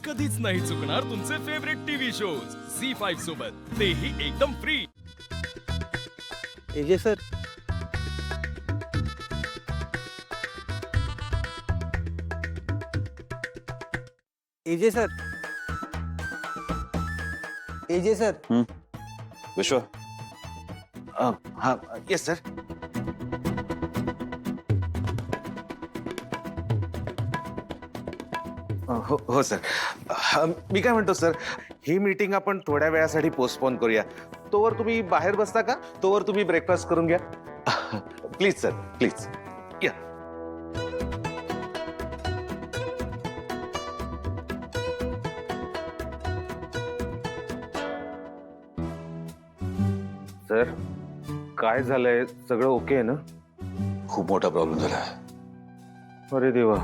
कधीच नाही चुकणार तुमचे फेवरेट टीव्ही शोज झी5 सोबत, तेही एकदम free. AJ sir, AJ sir, AJ sir. विश्व, हाँ यस सर। हो सर। मी काय म्हणतो सर, ही मीटिंग आपण थोड्या वेळासाठी पोस्टपोन करूया। तोवर तुम्ही बाहेर बसता का? तोवर तुम्ही ब्रेकफास्ट करून घ्या प्लीज सर, प्लीज या। सर, काय झालंय? सगळं ओके आहे ना? खूप मोठा प्रॉब्लेम झाला। अरे देवा,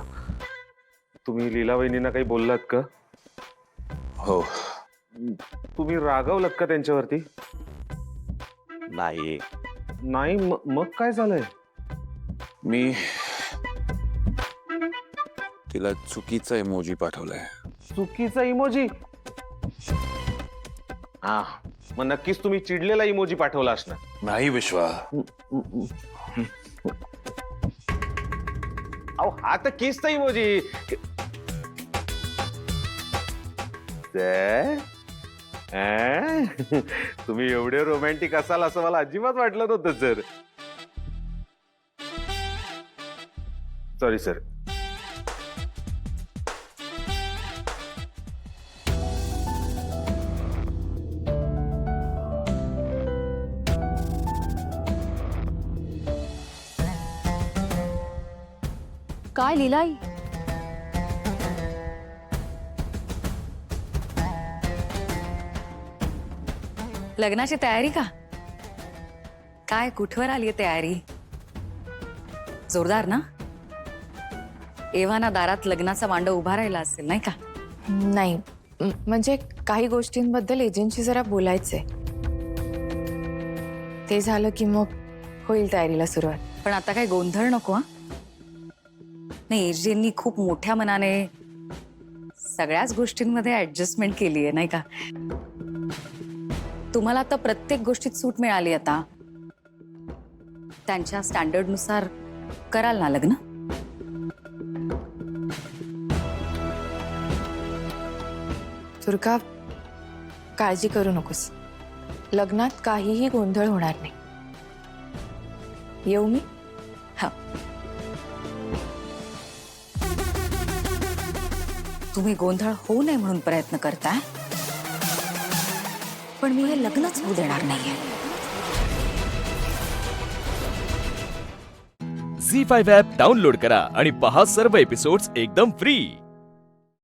तुम्ही लीला वहिनींना काही बोललात का? हो, तुम्ही रागावलात का त्यांच्यावरती? नाही नाही, मग काय झालंय? मी तिला चुकीचा इमोजी पाठवलाय। चुकीचा इमोजी? हा, मग नक्कीच तुम्ही चिडलेला इमोजी पाठवला असणार। नाही विश्वा, अहो हा तर किसचा इमोजी। तुम्ही एवढे रोमॅन्टिक असाल असं मला अजिबात वाटलं नव्हतं सर। Sorry sir. काय लीलाई? लग्नाची तयारी का? काय कुठवर आली तयारी? जोरदार ना? एव्हाना दारात लग्नाचा मांडव उभा राहिला असेल नाही का? नाही, म्हणजे काही गोष्टींबद्दल एजंटशी जरा बोलायचंय। ते झालं की मग होईल तयारीला सुरुवात। पण आता काही गोंधळ नको हा? नाही, एजंटनी खूप मोठ्या मनाने सगळ्याच गोष्टींमध्ये ऍडजस्टमेंट केली आहे नाही का? तुम्हाला आता प्रत्येक गोष्टीत सूट मिळाली। आता त्यांच्या स्टँडर्ड नुसार कराल ना लग्न? दुर्गा, काळजी करू नकोस, लग्नात काहीही गोंधळ होणार नाही। येऊ मी? हा, तुम्ही गोंधळ होऊ नये म्हणून प्रयत्न करताय, पण मी हे लग्नच होऊ देणार नाहीये। झी5 ॲप डाउनलोड करा आणि पहा सर्व एपिसोड्स एकदम फ्री।